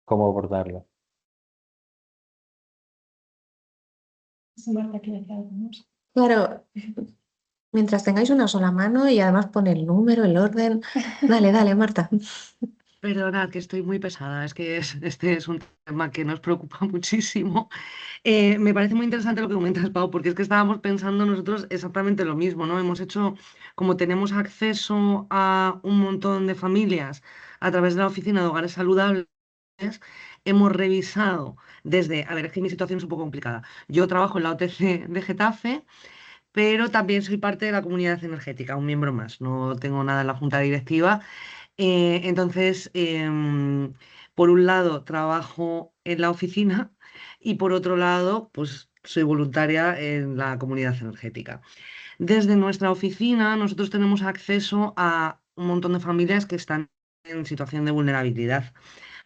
cómo abordarlo. Sí, Marta, ¿qué decía algo más? Claro, mientras tengáis una sola mano y además pone el número, el orden. Dale, dale, Marta. Perdonad que estoy muy pesada, es que este es un tema que nos preocupa muchísimo. Me parece muy interesante lo que comentas, Pau, porque es que estábamos pensando nosotros exactamente lo mismo, ¿no? Hemos hecho, como tenemos acceso a un montón de familias a través de la Oficina de Hogares Saludables, hemos revisado desde, a ver, es que mi situación es un poco complicada. Yo trabajo en la OTC de Getafe, pero también soy parte de la comunidad energética, un miembro más. No tengo nada en la junta directiva. Entonces, por un lado, trabajo en la oficina y por otro lado, pues soy voluntaria en la comunidad energética. Desde nuestra oficina, nosotros tenemos acceso a un montón de familias que están en situación de vulnerabilidad.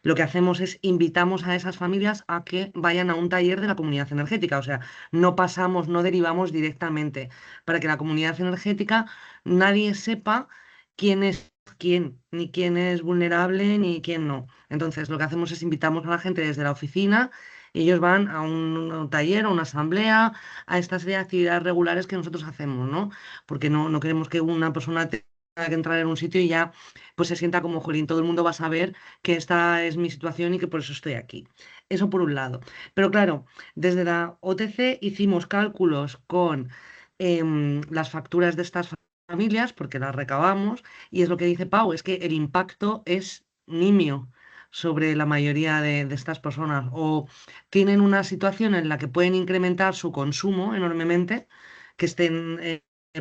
Lo que hacemos es invitamos a esas familias a que vayan a un taller de la comunidad energética, o sea, no pasamos, no derivamos directamente, para que la comunidad energética nadie sepa quién es quién, ni quién es vulnerable, ni quién no. Entonces, lo que hacemos es invitamos a la gente desde la oficina, y ellos van a un taller, a una asamblea, a esta serie de actividades regulares que nosotros hacemos, ¿no? Porque no queremos que una persona tenga que entrar en un sitio y ya pues se sienta como, jolín, todo el mundo va a saber que esta es mi situación y que por eso estoy aquí. Eso por un lado. Pero claro, desde la OTC hicimos cálculos con las facturas de estas familias, porque las recabamos, y es lo que dice Pau, es que el impacto es nimio sobre la mayoría de estas personas, o tienen una situación en la que pueden incrementar su consumo enormemente, que estén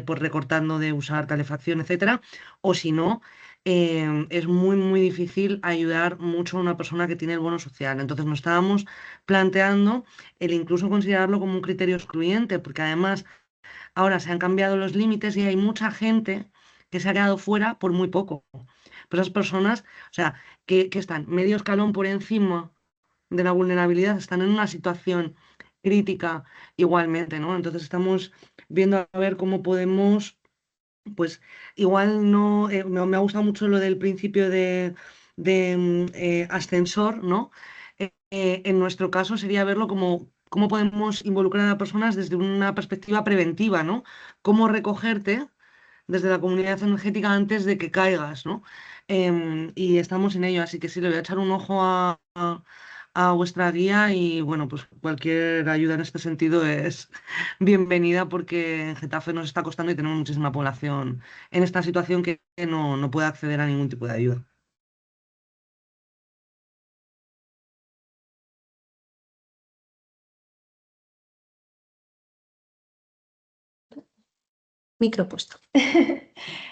pues recortando de usar calefacción, etcétera, o si no, es muy difícil ayudar mucho a una persona que tiene el bono social. Entonces nos estábamos planteando el incluso considerarlo como un criterio excluyente, porque además ahora se han cambiado los límites y hay mucha gente que se ha quedado fuera por muy poco. Pues esas personas, o sea, que están medio escalón por encima de la vulnerabilidad, están en una situación crítica igualmente, ¿no? Entonces estamos viendo a ver cómo podemos, pues igual no, me ha gustado mucho lo del principio de ascensor, ¿no? En nuestro caso sería verlo como cómo podemos involucrar a personas desde una perspectiva preventiva, ¿no? Cómo recogerte desde la comunidad energética antes de que caigas, ¿no? Y estamos en ello, así que sí, le voy a echar un ojo a vuestra guía y bueno, pues cualquier ayuda en este sentido es bienvenida porque en Getafe nos está costando y tenemos muchísima población en esta situación que no puede acceder a ningún tipo de ayuda. Micro puesto.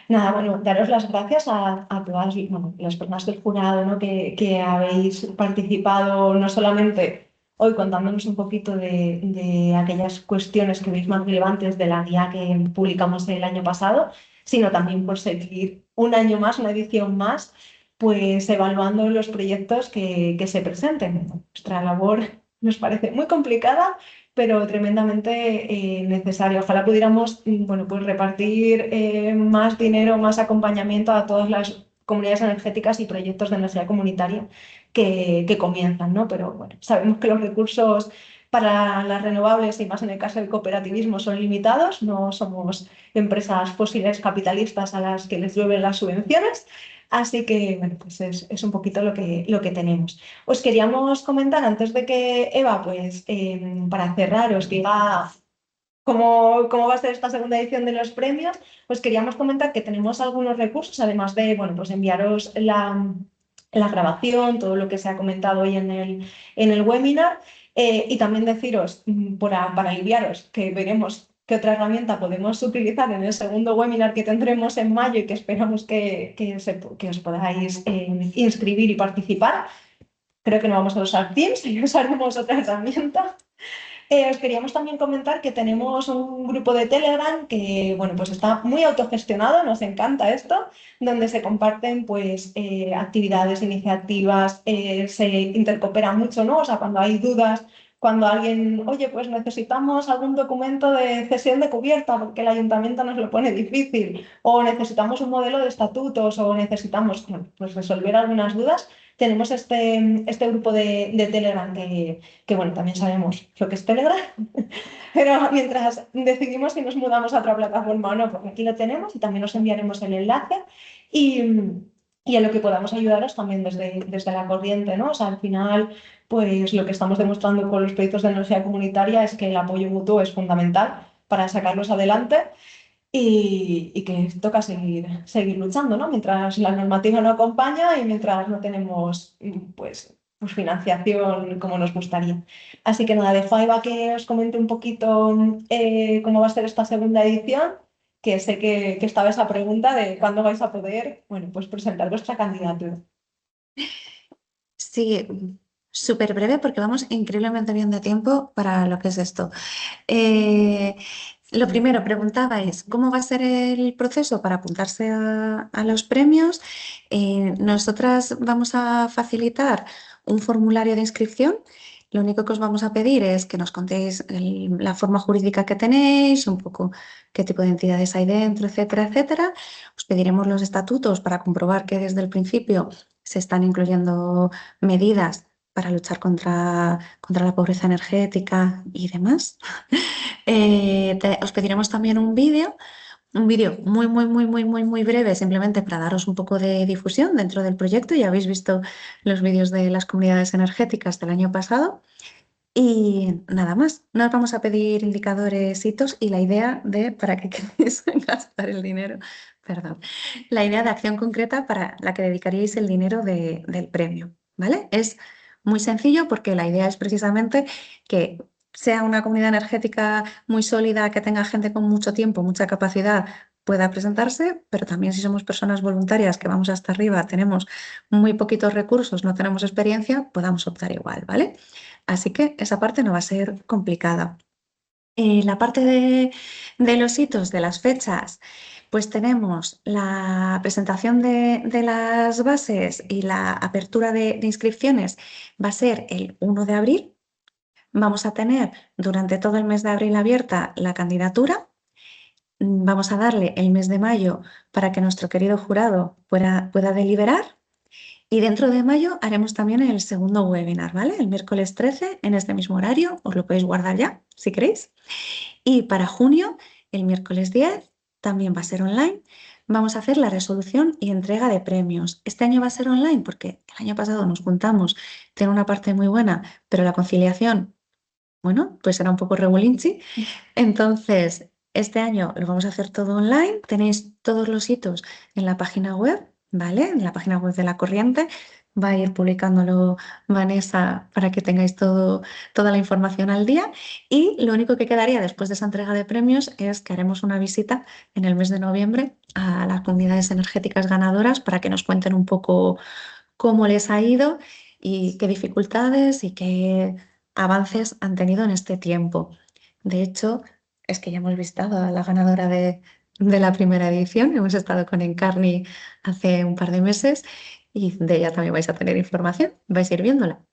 Nada, bueno, daros las gracias a todas bueno, las personas del jurado, ¿no? que habéis participado no solamente hoy contándonos un poquito de aquellas cuestiones que veis más relevantes de la guía que publicamos el año pasado, sino también por seguir un año más, una edición más, pues evaluando los proyectos que se presenten. Nuestra labor nos parece muy complicada, pero tremendamente necesario. Ojalá pudiéramos bueno, pues repartir más dinero, más acompañamiento a todas las comunidades energéticas y proyectos de energía comunitaria que comienzan, ¿no? Pero bueno, sabemos que los recursos para las renovables y más en el caso del cooperativismo son limitados, no somos empresas fósiles capitalistas a las que les llueven las subvenciones. Así que, bueno, pues es un poquito lo que tenemos. Os queríamos comentar antes de que Eva, pues para cerrar, os diga cómo va a ser esta segunda edición de los premios, pues queríamos comentar que tenemos algunos recursos, además de, bueno, pues enviaros la grabación, todo lo que se ha comentado hoy en el webinar, y también deciros, para aliviaros, que veremos qué otra herramienta podemos utilizar en el segundo webinar que tendremos en mayo y que esperamos que os podáis inscribir y participar. Creo que no vamos a usar Teams y usaremos otra herramienta. Os queríamos también comentar que tenemos un grupo de Telegram que, bueno, pues está muy autogestionado, nos encanta esto, donde se comparten pues actividades, iniciativas, se intercoopera mucho, ¿no? O sea, cuando hay dudas, cuando alguien, oye, pues necesitamos algún documento de cesión de cubierta porque el ayuntamiento nos lo pone difícil, o necesitamos un modelo de estatutos, o necesitamos, bueno, pues resolver algunas dudas. Tenemos este grupo de Telegram que, bueno, también sabemos lo que es Telegram, pero mientras decidimos si nos mudamos a otra plataforma o no, porque aquí lo tenemos y también os enviaremos el enlace y en lo que podamos ayudaros también desde la corriente, ¿no? O sea, al final, pues lo que estamos demostrando con los proyectos de energía comunitaria es que el apoyo mutuo es fundamental para sacarlos adelante y que toca seguir luchando, ¿no? Mientras la normativa no acompaña y mientras no tenemos pues financiación como nos gustaría. Así que nada, dejo a Eva que os comente un poquito cómo va a ser esta segunda edición, que sé que estaba esa pregunta de cuándo vais a poder, bueno, pues presentar vuestra candidatura. Sí, súper breve porque vamos increíblemente bien de tiempo para lo que es esto. Lo primero, preguntabais, ¿cómo va a ser el proceso para apuntarse a los premios? Nosotras vamos a facilitar un formulario de inscripción. Lo único que os vamos a pedir es que nos contéis la forma jurídica que tenéis, un poco qué tipo de entidades hay dentro, etcétera, etcétera. Os pediremos los estatutos para comprobar que desde el principio se están incluyendo medidas para luchar contra la pobreza energética y demás. Os pediremos también un vídeo muy breve, simplemente para daros un poco de difusión dentro del proyecto. Ya habéis visto los vídeos de las comunidades energéticas del año pasado. Y nada más, no os vamos a pedir indicadores, hitos y la idea de para qué queréis gastar el dinero, perdón, la idea de acción concreta para la que dedicaríais el dinero del premio, ¿vale? Es muy sencillo porque la idea es precisamente que sea una comunidad energética muy sólida, que tenga gente con mucho tiempo, mucha capacidad, pueda presentarse, pero también si somos personas voluntarias que vamos hasta arriba, tenemos muy poquitos recursos, no tenemos experiencia, podamos optar igual, ¿vale? Así que esa parte no va a ser complicada. La parte de los hitos, de las fechas, pues tenemos la presentación de las bases y la apertura de inscripciones va a ser el 1 de abril. Vamos a tener durante todo el mes de abril abierta la candidatura. Vamos a darle el mes de mayo para que nuestro querido jurado pueda deliberar. Y dentro de mayo haremos también el segundo webinar, ¿vale? El miércoles 13 en este mismo horario, os lo podéis guardar ya, si queréis. Y para junio, el miércoles 10, también va a ser online. Vamos a hacer la resolución y entrega de premios. Este año va a ser online porque el año pasado nos juntamos, tiene una parte muy buena, pero la conciliación, bueno, pues era un poco regulinchi. Entonces, este año lo vamos a hacer todo online. Tenéis todos los hitos en la página web, ¿vale? En la página web de la corriente. Va a ir publicándolo Vanessa para que tengáis toda la información al día. Y lo único que quedaría después de esa entrega de premios es que haremos una visita en el mes de noviembre a las comunidades energéticas ganadoras para que nos cuenten un poco cómo les ha ido y qué dificultades y qué avances han tenido en este tiempo. De hecho, es que ya hemos visto a la ganadora de la primera edición, hemos estado con Encarni hace un par de meses y de ella también vais a tener información, vais a ir viéndola.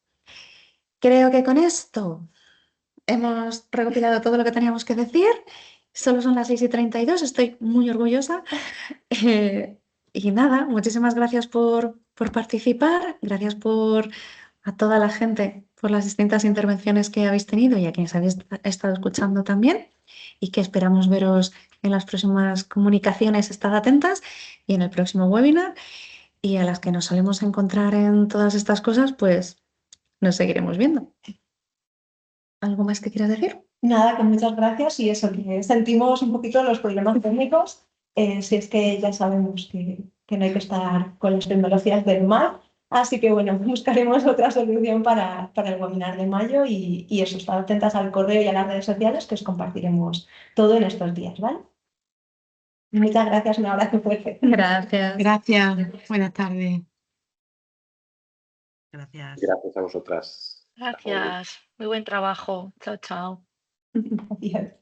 Creo que con esto hemos recopilado todo lo que teníamos que decir. Solo son las 6:32, estoy muy orgullosa. Y nada, muchísimas gracias por participar, gracias a toda la gente por las distintas intervenciones que habéis tenido y a quienes habéis estado escuchando también, y que esperamos veros en las próximas comunicaciones. Estad atentas y en el próximo webinar, y a las que nos solemos encontrar en todas estas cosas, pues nos seguiremos viendo. ¿Algo más que quieras decir? Nada, que muchas gracias y eso, que sentimos un poquito los problemas técnicos, si es que ya sabemos que no hay que estar con las tecnologías del mal, así que bueno, buscaremos otra solución para el webinar de mayo y eso, estar atentas al correo y a las redes sociales que os compartiremos todo en estos días, ¿vale? Muchas gracias, un abrazo fuerte. Gracias. Gracias. Buenas tardes. Gracias. Gracias a vosotras. Gracias. Muy buen trabajo. Chao, chao. Adiós.